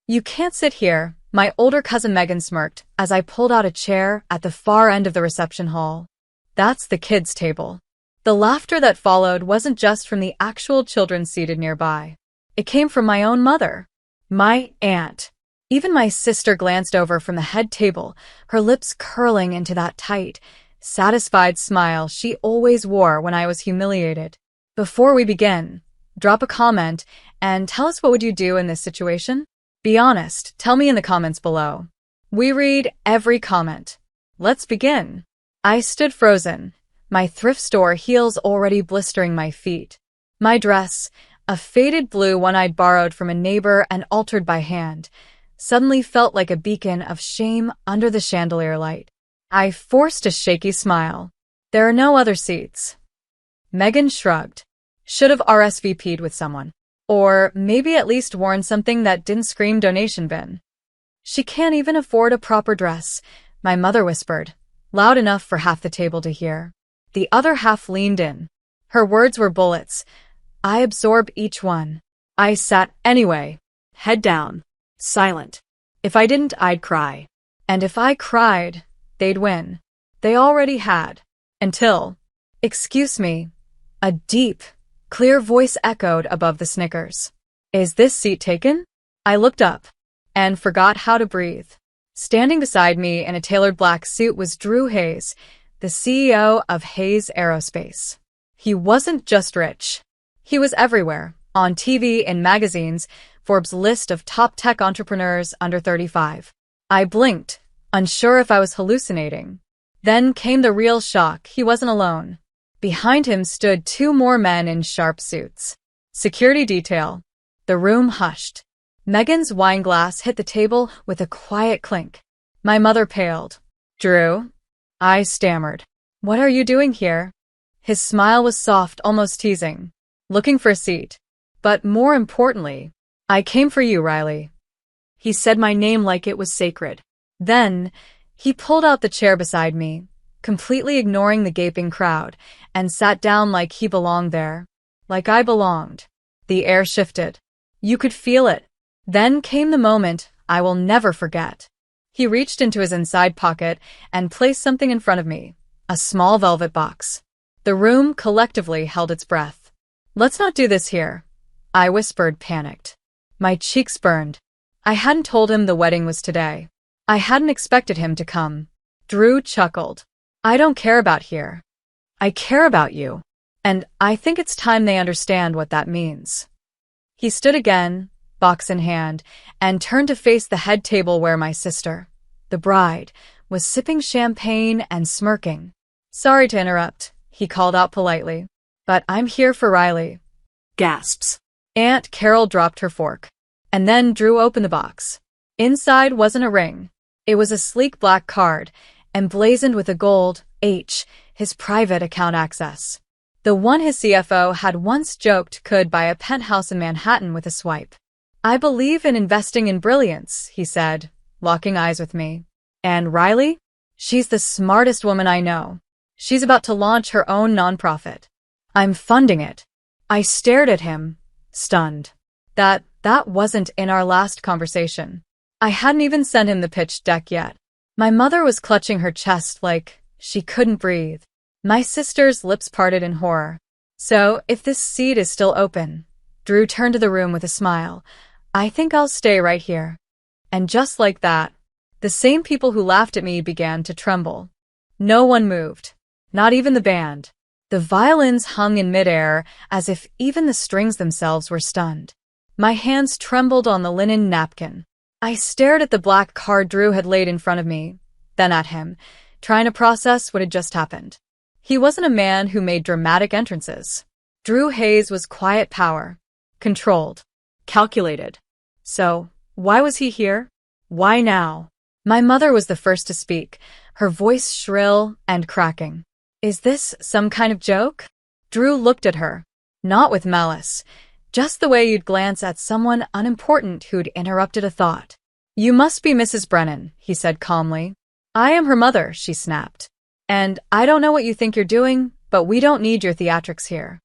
You can't sit here, my older cousin Megan smirked as I pulled out a chair at the far end of the reception hall. That's the kids' table. The laughter that followed wasn't just from the actual children seated nearby. It came from my own mother. My aunt. Even my sister glanced over from the head table, her lips curling into that tight, satisfied smile she always wore when I was humiliated. Before we begin, drop a comment and tell us what would you do in this situation? Be honest, tell me in the comments below. We read every comment. Let's begin. I stood frozen, my thrift store heels already blistering my feet. My dress, a faded blue one I'd borrowed from a neighbor and altered by hand, suddenly felt like a beacon of shame under the chandelier light. I forced a shaky smile. There are no other seats. Megan shrugged. Should have RSVP'd with someone. Or maybe at least worn something that didn't scream donation bin. She can't even afford a proper dress, my mother whispered, loud enough for half the table to hear. The other half leaned in. Her words were bullets. I absorbed each one. I sat anyway, head down, silent. If I didn't, I'd cry. And if I cried, they'd win. They already had. Until, excuse me, a deep, clear voice echoed above the snickers. Is this seat taken? I looked up and forgot how to breathe. Standing beside me in a tailored black suit was Drew Hayes, the CEO of Hayes Aerospace. He wasn't just rich. He was everywhere, on TV and magazines, Forbes' list of top tech entrepreneurs under 35. I blinked, unsure if I was hallucinating. Then came the real shock. He wasn't alone. Behind him stood two more men in sharp suits. Security detail. The room hushed. Megan's wine glass hit the table with a quiet clink. My mother paled. Drew? I stammered. What are you doing here? His smile was soft, almost teasing. Looking for a seat. But more importantly, I came for you, Riley. He said my name like it was sacred. Then, he pulled out the chair beside me, completely ignoring the gaping crowd, and sat down like he belonged there. Like I belonged. The air shifted. You could feel it. Then came the moment I will never forget. He reached into his inside pocket and placed something in front of me, a small velvet box. The room collectively held its breath. Let's not do this here, I whispered, panicked. My cheeks burned. I hadn't told him the wedding was today. I hadn't expected him to come. Drew chuckled. I don't care about here. I care about you. And I think it's time they understand what that means. He stood again, box in hand, and turned to face the head table where my sister, the bride, was sipping champagne and smirking. Sorry to interrupt, he called out politely, but I'm here for Riley. Gasps. Aunt Carol dropped her fork. And then Drew opened the box. Inside wasn't a ring. It was a sleek black card, emblazoned with a gold H, his private account access. The one his CFO had once joked could buy a penthouse in Manhattan with a swipe. I believe in investing in brilliance, he said, locking eyes with me. And Riley? She's the smartest woman I know. She's about to launch her own nonprofit. I'm funding it. I stared at him, stunned. That wasn't in our last conversation. I hadn't even sent him the pitch deck yet. My mother was clutching her chest like she couldn't breathe. My sister's lips parted in horror. So, if this seat is still open, Drew turned to the room with a smile. I think I'll stay right here. And just like that, the same people who laughed at me began to tremble. No one moved. Not even the band. The violins hung in midair as if even the strings themselves were stunned. My hands trembled on the linen napkin. I stared at the black card Drew had laid in front of me, then at him, trying to process what had just happened. He wasn't a man who made dramatic entrances. Drew Hayes was quiet power, controlled, calculated. So, why was he here? Why now? My mother was the first to speak, her voice shrill and cracking. Is this some kind of joke? Drew looked at her, not with malice, just the way you'd glance at someone unimportant who'd interrupted a thought. You must be Mrs. Brennan, he said calmly. I am her mother, she snapped. And I don't know what you think you're doing, but we don't need your theatrics here.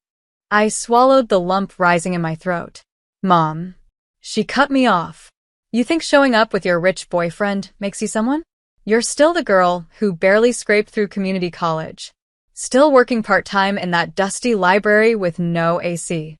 I swallowed the lump rising in my throat. Mom. She cut me off. You think showing up with your rich boyfriend makes you someone? You're still the girl who barely scraped through community college. Still working part-time in that dusty library with no AC.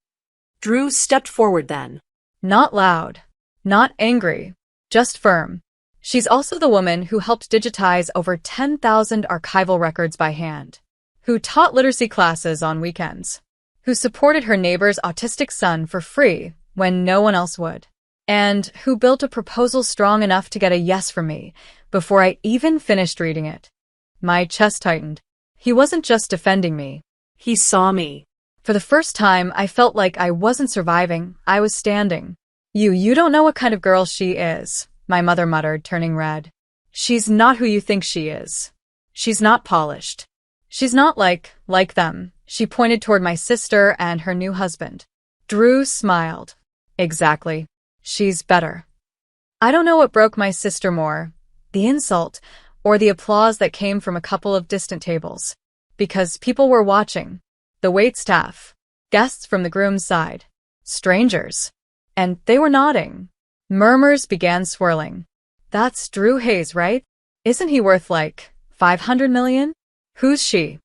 Drew stepped forward then. Not loud. Not angry. Just firm. She's also the woman who helped digitize over 10,000 archival records by hand. Who taught literacy classes on weekends. Who supported her neighbor's autistic son for free when no one else would. And who built a proposal strong enough to get a yes from me before I even finished reading it. My chest tightened. He wasn't just defending me. He saw me. For the first time, I felt like I wasn't surviving, I was standing. You don't know what kind of girl she is, my mother muttered, turning red. She's not who you think she is. She's not polished. She's not like them. She pointed toward my sister and her new husband. Drew smiled. Exactly. She's better. I don't know what broke my sister more, the insult or the applause that came from a couple of distant tables. Because people were watching. The waitstaff, guests from the groom's side, strangers. And they were nodding. Murmurs began swirling. That's Drew Hayes, right? Isn't he worth like 500 million? Who's she?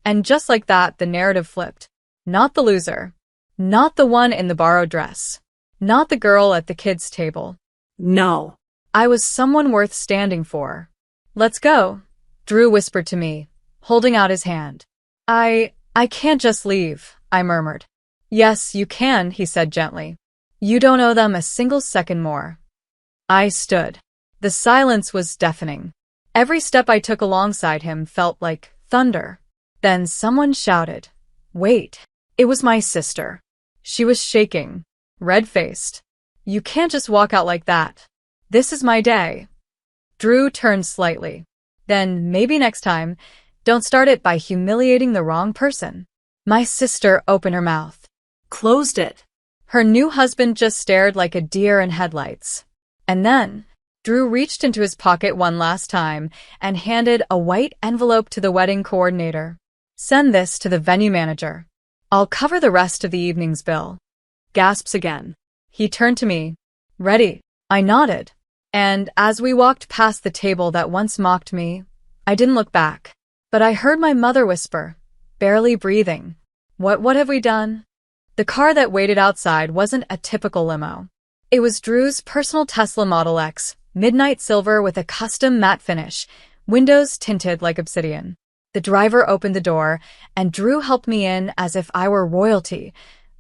And just like that, the narrative flipped. Not the loser. Not the one in the borrowed dress. Not the girl at the kids' table. No. I was someone worth standing for. Let's go, Drew whispered to me, holding out his hand. I can't just leave, I murmured. Yes, you can, he said gently. You don't owe them a single second more. I stood. The silence was deafening. Every step I took alongside him felt like thunder. Then someone shouted, "Wait." It was my sister. She was shaking, red-faced. You can't just walk out like that. This is my day. Drew turned slightly. Then, maybe next time, don't start it by humiliating the wrong person. My sister opened her mouth. Closed it. Her new husband just stared like a deer in headlights. And then, Drew reached into his pocket one last time and handed a white envelope to the wedding coordinator. Send this to the venue manager. I'll cover the rest of the evening's bill. Gasps again. He turned to me. Ready? I nodded. And as we walked past the table that once mocked me, I didn't look back. But I heard my mother whisper, barely breathing. What have we done? The car that waited outside wasn't a typical limo. It was Drew's personal Tesla Model X, midnight silver with a custom matte finish, windows tinted like obsidian. The driver opened the door, and Drew helped me in as if I were royalty,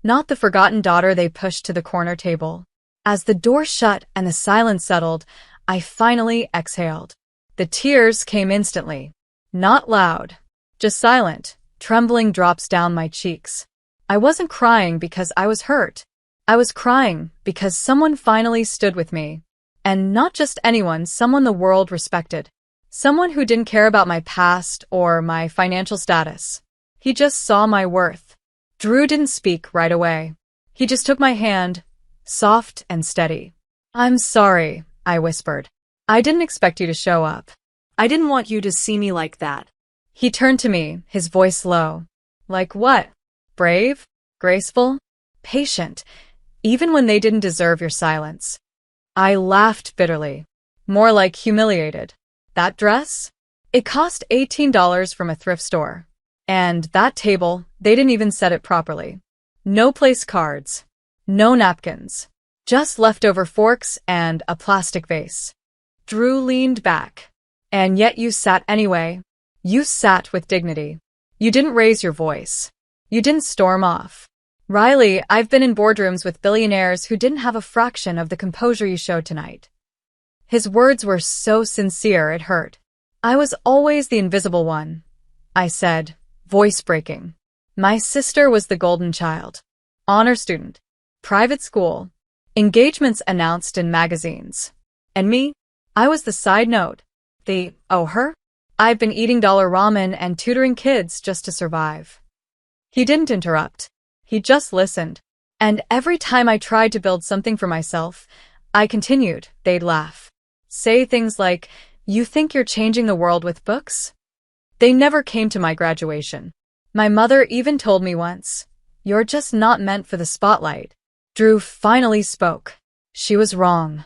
not the forgotten daughter they pushed to the corner table. As the door shut and the silence settled, I finally exhaled. The tears came instantly. Not loud, just silent, trembling drops down my cheeks. I wasn't crying because I was hurt. I was crying because someone finally stood with me. And not just anyone, someone the world respected. Someone who didn't care about my past or my financial status. He just saw my worth. Drew didn't speak right away. He just took my hand, soft and steady. I'm sorry, I whispered. I didn't expect you to show up. I didn't want you to see me like that. He turned to me, his voice low. Like what? Brave? Graceful? Patient? Even when they didn't deserve your silence. I laughed bitterly. More like humiliated. That dress? It cost $18 from a thrift store. And that table, they didn't even set it properly. No place cards. No napkins. Just leftover forks and a plastic vase. Drew leaned back. And yet you sat anyway. You sat with dignity. You didn't raise your voice. You didn't storm off. Riley, I've been in boardrooms with billionaires who didn't have a fraction of the composure you showed tonight. His words were so sincere it hurt. I was always the invisible one, I said, voice breaking. My sister was the golden child. Honor student. Private school. Engagements announced in magazines. And me? I was the side note. Her? I've been eating dollar ramen and tutoring kids just to survive. He didn't interrupt. He just listened. And every time I tried to build something for myself, I continued, they'd laugh. Say things like, you think you're changing the world with books? They never came to my graduation. My mother even told me once, you're just not meant for the spotlight. Drew finally spoke. She was wrong.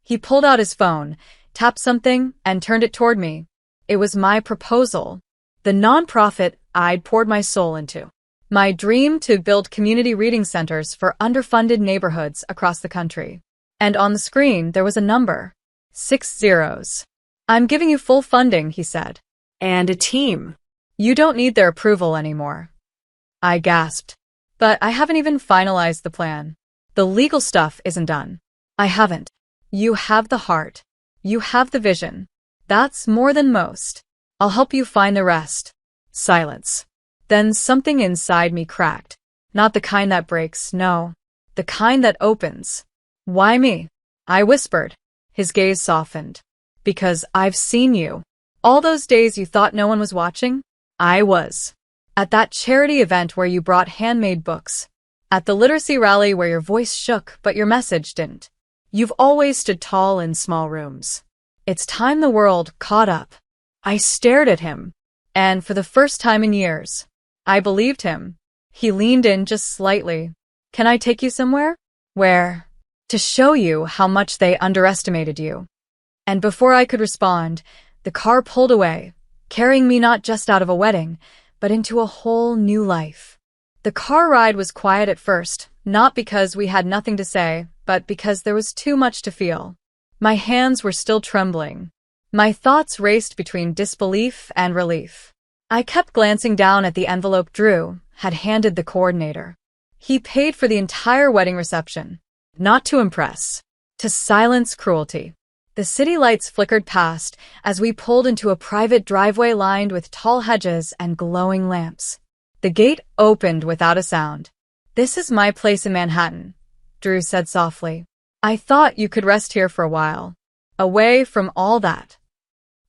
He pulled out his phone, tapped something, and turned it toward me. It was my proposal. The nonprofit I'd poured my soul into. My dream to build community reading centers for underfunded neighborhoods across the country. And on the screen, there was a number. 6 zeros. I'm giving you full funding, he said. And a team. You don't need their approval anymore. I gasped. But I haven't even finalized the plan. The legal stuff isn't done. I haven't. You have the heart. You have the vision. That's more than most. I'll help you find the rest. Silence. Then something inside me cracked. Not the kind that breaks, no. The kind that opens. Why me? I whispered. His gaze softened. Because I've seen you. All those days you thought no one was watching? I was. At that charity event where you brought handmade books. At the literacy rally where your voice shook but your message didn't. You've always stood tall in small rooms. It's time the world caught up. I stared at him. And for the first time in years, I believed him. He leaned in just slightly. Can I take you somewhere? Where? To show you how much they underestimated you. And before I could respond, the car pulled away, carrying me not just out of a wedding, but into a whole new life. The car ride was quiet at first, not because we had nothing to say, but because there was too much to feel. My hands were still trembling. My thoughts raced between disbelief and relief. I kept glancing down at the envelope Drew had handed the coordinator. He paid for the entire wedding reception. Not to impress. To silence cruelty. The city lights flickered past as we pulled into a private driveway lined with tall hedges and glowing lamps. The gate opened without a sound. This is my place in Manhattan, Drew said softly. I thought you could rest here for a while. Away from all that.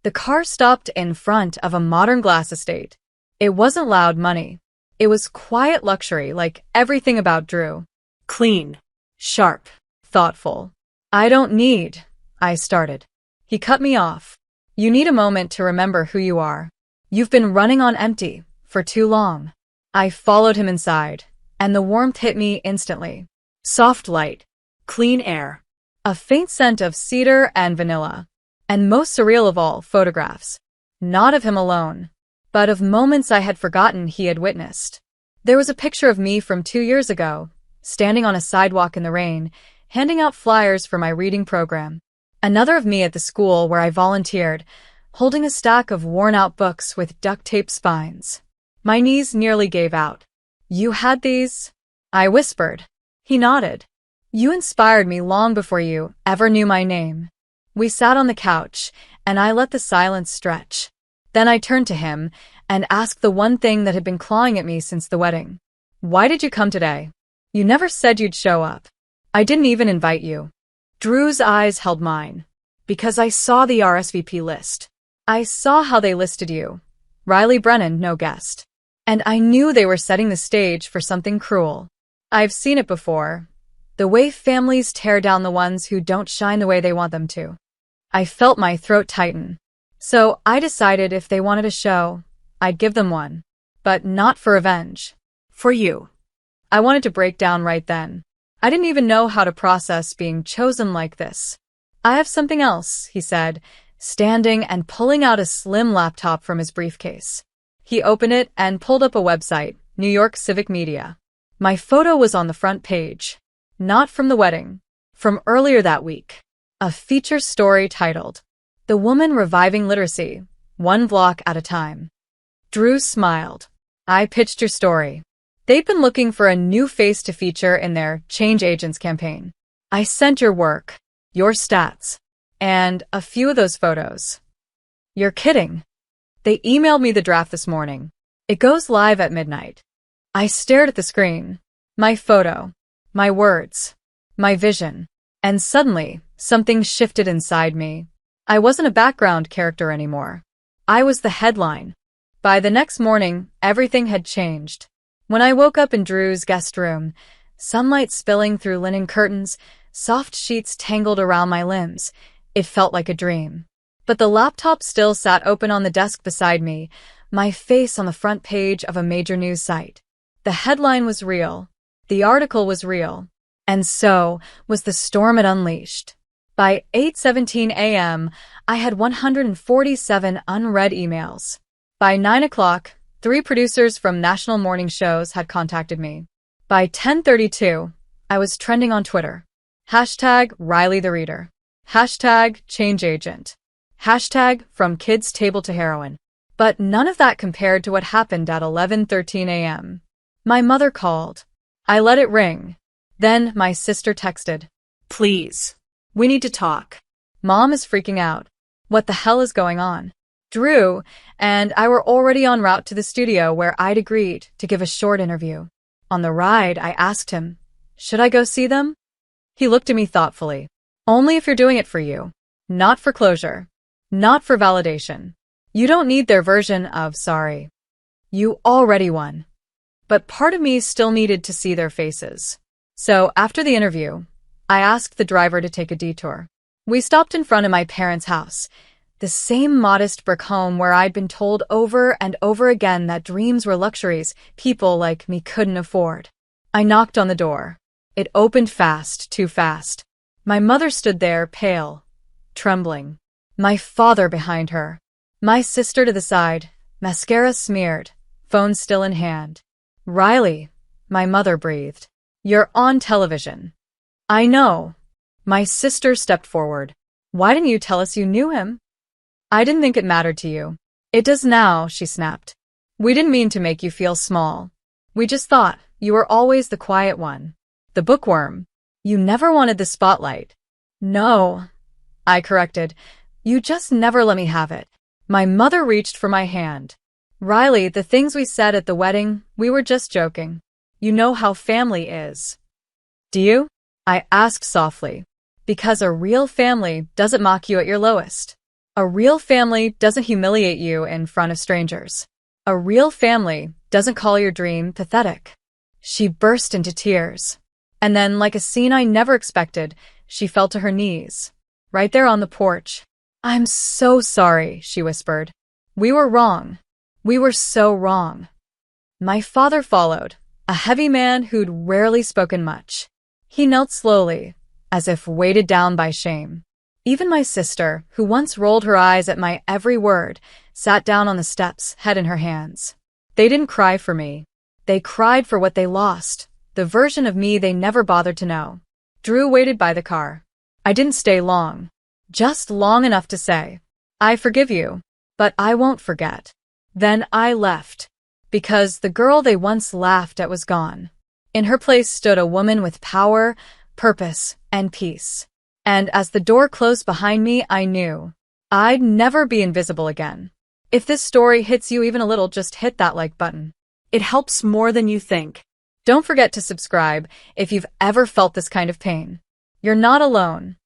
The car stopped in front of a modern glass estate. It wasn't loud money. It was quiet luxury like everything about Drew. Clean. Sharp. Thoughtful. I don't need, I started. He cut me off. You need a moment to remember who you are. You've been running on empty for too long. I followed him inside, and the warmth hit me instantly. Soft light. Clean air. A faint scent of cedar and vanilla. And most surreal of all, photographs. Not of him alone, but of moments I had forgotten he had witnessed. There was a picture of me from 2 years ago, standing on a sidewalk in the rain, handing out flyers for my reading program. Another of me at the school where I volunteered, holding a stack of worn-out books with duct-tape spines. My knees nearly gave out. You had these? I whispered. He nodded. You inspired me long before you ever knew my name. We sat on the couch, and I let the silence stretch. Then I turned to him and asked the one thing that had been clawing at me since the wedding. Why did you come today? You never said you'd show up. I didn't even invite you. Drew's eyes held mine. Because I saw the RSVP list. I saw how they listed you. Riley Brennan, no guest. And I knew they were setting the stage for something cruel. I've seen it before. The way families tear down the ones who don't shine the way they want them to. I felt my throat tighten. So I decided if they wanted a show, I'd give them one. But not for revenge. For you. I wanted to break down right then. I didn't even know how to process being chosen like this. I have something else, he said, standing and pulling out a slim laptop from his briefcase. He opened it and pulled up a website, New York Civic Media. My photo was on the front page. Not from the wedding. From earlier that week. A feature story titled, The Woman Reviving Literacy, One Block at a Time. Drew smiled. I pitched your story. They'd been looking for a new face to feature in their Change Agents campaign. I sent your work, your stats, and a few of those photos. You're kidding. They emailed me the draft this morning. It goes live at midnight. I stared at the screen. My photo. My words. My vision. And suddenly, something shifted inside me. I wasn't a background character anymore. I was the headline. By the next morning, everything had changed. When I woke up in Drew's guest room, sunlight spilling through linen curtains, soft sheets tangled around my limbs, it felt like a dream. But the laptop still sat open on the desk beside me, my face on the front page of a major news site. The headline was real. The article was real. And so was the storm it unleashed. By 8:17 a.m., I had 147 unread emails. By 9 o'clock, 3 producers from national morning shows had contacted me. By 10:32, I was trending on Twitter. Hashtag Riley the Reader. Hashtag Change Agent. Hashtag From Kids Table to Heroin. But none of that compared to what happened at 11:13 a.m. My mother called. I let it ring. Then my sister texted. Please. We need to talk. Mom is freaking out. What the hell is going on? Drew and I were already en route to the studio where I'd agreed to give a short interview. On the ride, I asked him, should I go see them? He looked at me thoughtfully. Only if you're doing it for you. Not for closure. Not for validation. You don't need their version of sorry. You already won. But part of me still needed to see their faces. So after the interview, I asked the driver to take a detour. We stopped in front of my parents' house, the same modest brick home where I'd been told over and over again that dreams were luxuries people like me couldn't afford. I knocked on the door. It opened fast, too fast. My mother stood there, pale, trembling. My father behind her. My sister to the side, mascara smeared, phone still in hand. Riley, my mother breathed. You're on television. I know. My sister stepped forward. Why didn't you tell us you knew him? I didn't think it mattered to you. It does now, she snapped. We didn't mean to make you feel small. We just thought you were always the quiet one. The bookworm. You never wanted the spotlight. No, I corrected. You just never let me have it. My mother reached for my hand. Riley, the things we said at the wedding, we were just joking. You know how family is. Do you? I asked softly. Because a real family doesn't mock you at your lowest. A real family doesn't humiliate you in front of strangers. A real family doesn't call your dream pathetic. She burst into tears. And then, like a scene I never expected, she fell to her knees. Right there on the porch. I'm so sorry, she whispered. We were wrong. We were so wrong. My father followed, a heavy man who'd rarely spoken much. He knelt slowly, as if weighted down by shame. Even my sister, who once rolled her eyes at my every word, sat down on the steps, head in her hands. They didn't cry for me. They cried for what they lost, the version of me they never bothered to know. Drew waited by the car. I didn't stay long. Just long enough to say, I forgive you, but I won't forget. Then I left, because the girl they once laughed at was gone. In her place stood a woman with power, purpose, and peace. And as the door closed behind me, I knew I'd never be invisible again. If this story hits you even a little, just hit that like button. It helps more than you think. Don't forget to subscribe if you've ever felt this kind of pain. You're not alone.